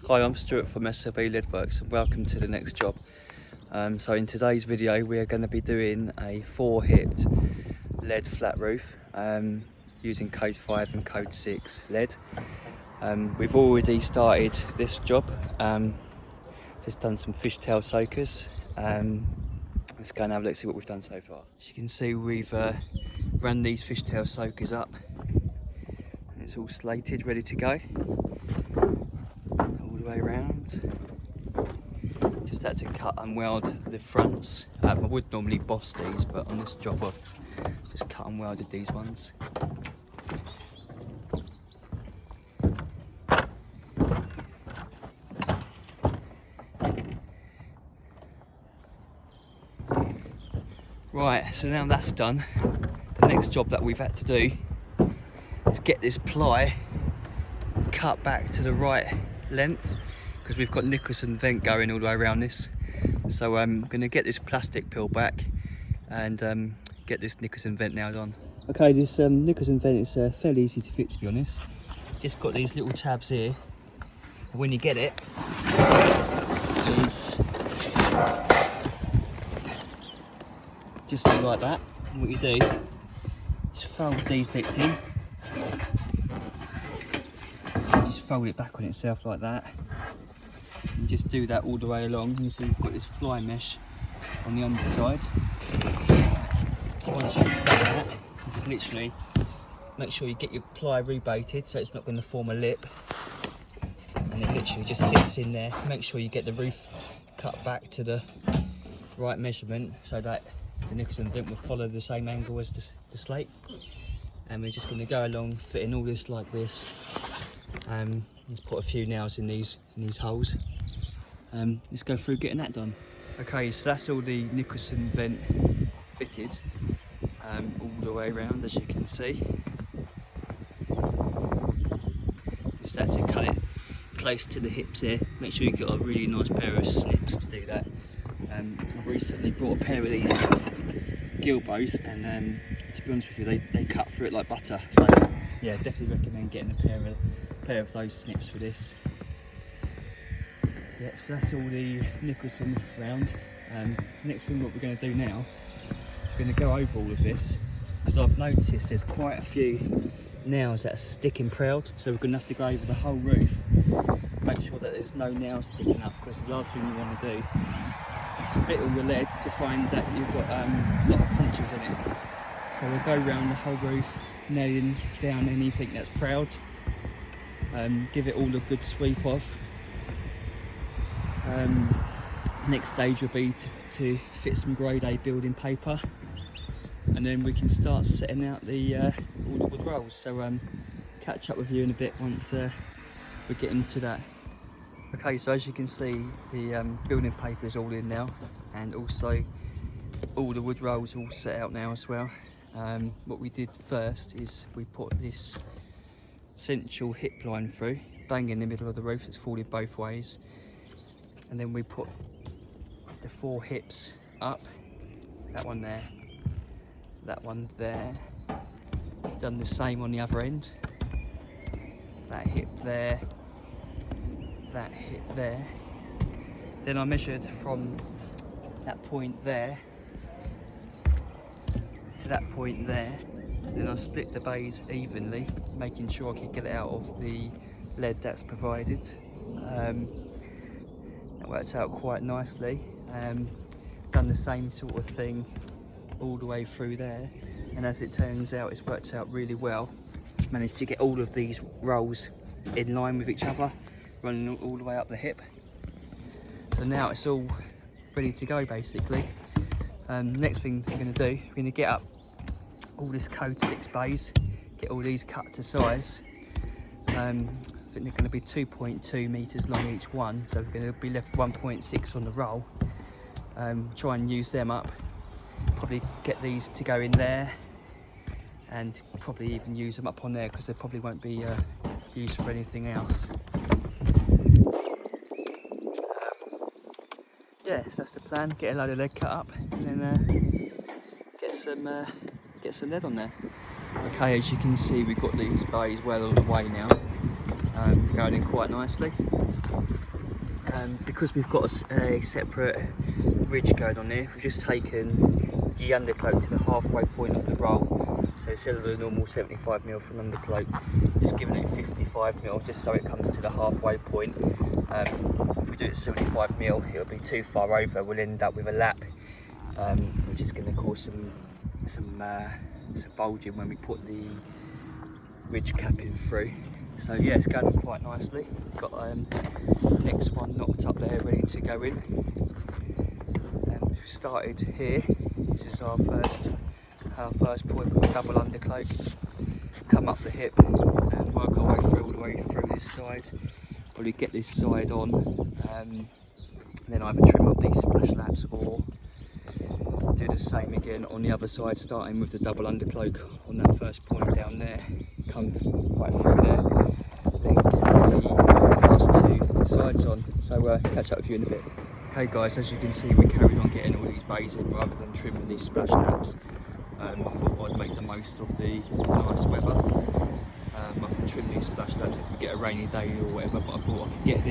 Hi, I'm Stuart from SLB Leadworks and welcome to the next job. So in today's video we are going to be doing a 4-hit lead flat roof using code 5 and code 6 lead. We've already started this job, just done some fishtail soakers. Let's go and have a look, see what we've done so far. As you can see, we've run these fishtail soakers up and it's all slated, ready to go. Way around. Just had to cut and weld the fronts. I would normally boss these, but on this job I've just cut and welded these ones. Right, so now that's done, the next job that we've had to do is get this ply cut back to the right length, because we've got Nicholson vent going all the way around this. So I'm going to get this plastic peeled back and get this Nicholson vent nailed on. Okay, this Nicholson vent is fairly easy to fit, to be honest. Just got these little tabs here. When you get it, is just like that. And what you do is fold these bits in. Fold it back on itself like that, and just do that all the way along. You see we've got this fly mesh on the underside, so once you've done that, you just literally make sure you get your ply rebaited so it's not going to form a lip, and it literally just sits in there. Make sure you get the roof cut back to the right measurement so that the Nicholson vent will follow the same angle as the slate, and we're just going to go along fitting all this like this. Let's put a few nails in these holes. Let's go through getting that done. Okay, so that's all the Nicholson vent fitted, all the way around, as you can see. Just had to cut it close to the hips here. Make sure you've got a really nice pair of snips to do that. I've recently bought a pair of these gill bows, and to be honest with you, they cut through it like butter. So yeah, definitely recommend getting a pair of those snips for this. Yep, so that's all the Nicholson round. Next thing what we're going to do now is we're going to go over all of this, because I've noticed there's quite a few nails that are sticking proud, so we're going to have to go over the whole roof, make sure that there's no nails sticking up, because the last thing you want to do is fit all the lead to find that you've got a lot of punches in it. So we'll go around the whole roof, nailing down anything that's proud. Give it all a good sweep off. Next stage will be to fit some grade A building paper, and then we can start setting out all the wood rolls. So catch up with you in a bit once we're getting to that. Okay, so as you can see, the building paper is all in now, and also all the wood rolls all set out now as well. What we did first is we put this central hip line through, bang in the middle of the roof, it's folded both ways, and then we put the 4 hips up, that one there, that one there, done the same on the other end, that hip there, that hip there. Then I measured from that point there to that point there. Then I split the bays evenly, making sure I could get it out of the lead that's provided. That worked out quite nicely. Done the same sort of thing all the way through there, and as it turns out, it's worked out really well. Managed to get all of these rolls in line with each other, running all the way up the hip. So now it's all ready to go, basically. Next thing we're going to do, we're going to get up all this code 6 bays, get all these cut to size. I think they're going to be 2.2 metres long each one, so we're going to be left 1.6 on the roll. Try and use them up, probably get these to go in there, and probably even use them up on there, because they probably won't be used for anything else. Yeah, so that's the plan, get a load of lead cut up, and then get some lead on there. Okay, as you can see, we've got these bays well on the way now, going in quite nicely. Because we've got a separate ridge going on there, we've just taken the undercloak to the halfway point of the roll. So instead of the normal 75mm from undercloak, just giving it 55mm just so it comes to the halfway point. If we do it 75mm, it'll be too far over. We'll end up with a lap, which is going to cause some bulging when we put the ridge capping through. So yeah, it's going on quite nicely. Got next one knocked up there, ready to go in. We've started here. This is our first point with a double undercloak. Come up the hip and work our way through all the way through this side. Probably get this side on, then either trim up these splash laps or do the same again on the other side, starting with the double undercloak on that first point down there. Come right through there, then get the last two sides on. So catch up with you in a bit. Okay guys, as you can see, we carried on getting all these bays in rather than trimming these splash laps. I thought I'd make the most of the nice weather. I can trim these splash laps if we get a rainy day or whatever, but I thought I could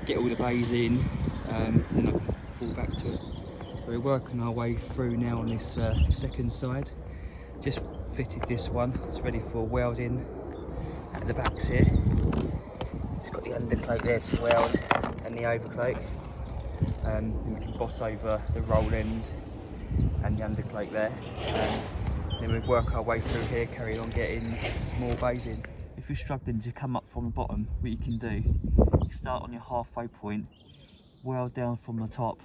get all the bays in, then I can fall back to it. So we're working our way through now on this second side. Just fitted this one, it's ready for welding at the backs here. It's got the undercloak there to weld and the overcloak. Then we can boss over the roll end and the undercloak there. Then we work our way through here, carry on getting small bays in. If you're struggling to come up from the bottom, what you can do, you start on your halfway point, weld down from the top,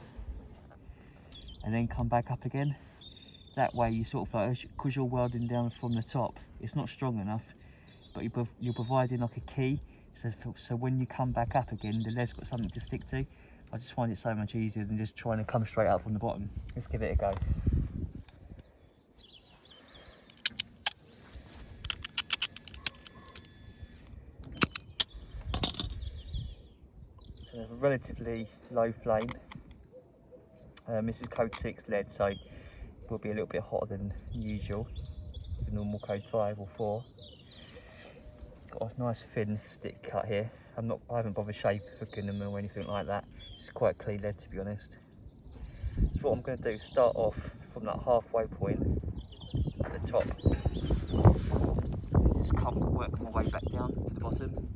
and then come back up again. That way you sort of like, because you're welding down from the top, it's not strong enough, but you're providing like a key, so when you come back up again, the lead's got something to stick to. I just find it so much easier than just trying to come straight up from the bottom. Let's give it a go. So we have a relatively low flame. This is code 6 lead, so it will be a little bit hotter than usual. The normal code 5 or 4. Got a nice thin stick cut here. I haven't bothered hooking them or anything like that. It's quite clean lead, to be honest. So what I'm going to do is start off from that halfway point at the top. Just work my way back down to the bottom.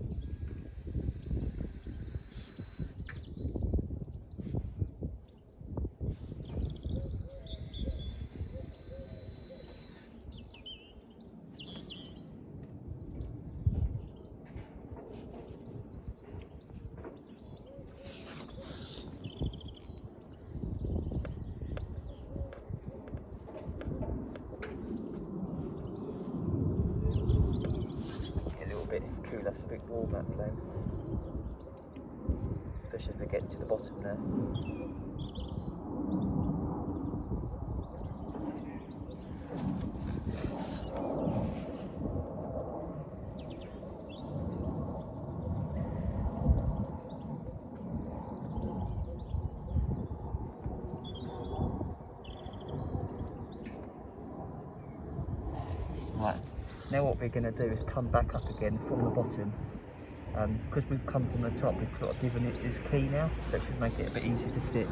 That's a bit warm, that flame, especially as we get to the bottom there. Right, now what we're going to do is come back up again from the bottom. Because we've come from the top, we've sort of given it this key now, so it should make it a bit easier to stick.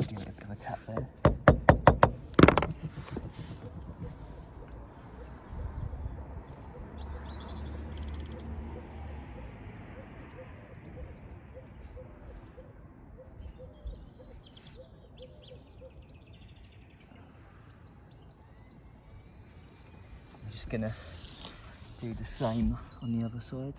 Give it a bit of a tap there. I'm just going to do the same on the other side.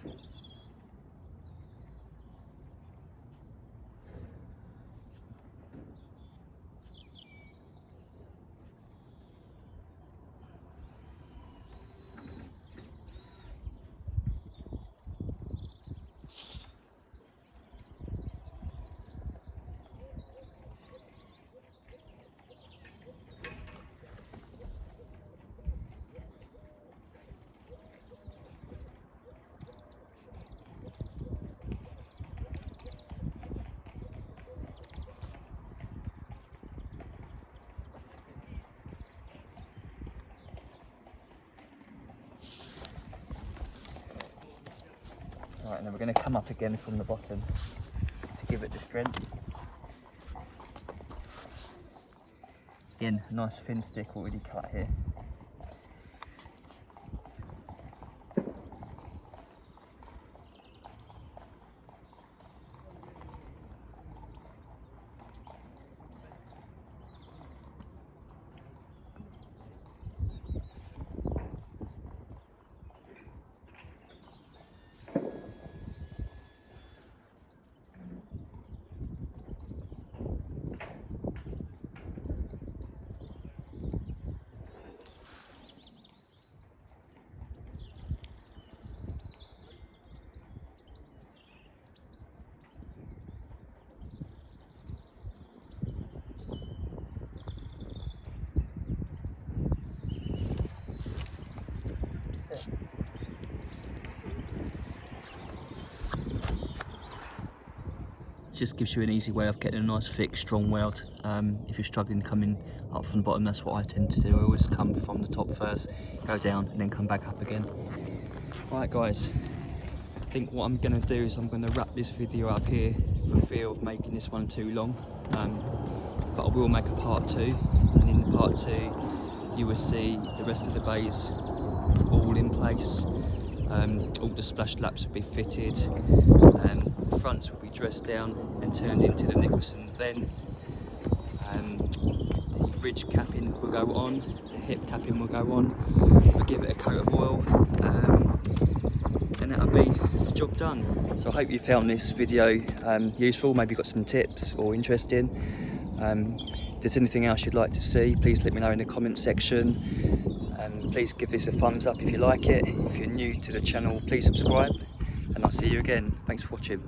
Right, and then we're going to come up again from the bottom to give it the strength. Again, a nice thin stick already cut here. Just gives you an easy way of getting a nice thick strong weld. If you're struggling coming up from the bottom, that's what I tend to do. I always come from the top first, go down and then come back up again. Right guys, I think what I'm going to do is I'm going to wrap this video up here for fear of making this one too long, but I will make a part 2, and in part 2 you will see the rest of the bays all in place. All the splash laps will be fitted, the fronts will be dressed down and turned into the Nicholson then. The ridge capping will go on, the hip capping will go on, we'll give it a coat of oil, and that'll be the job done. So I hope you found this video useful, maybe got some tips or interesting. If there's anything else you'd like to see, please let me know in the comment section. Please give this a thumbs up if you like it. If you're new to the channel, please subscribe, and I'll see you again. Thanks for watching.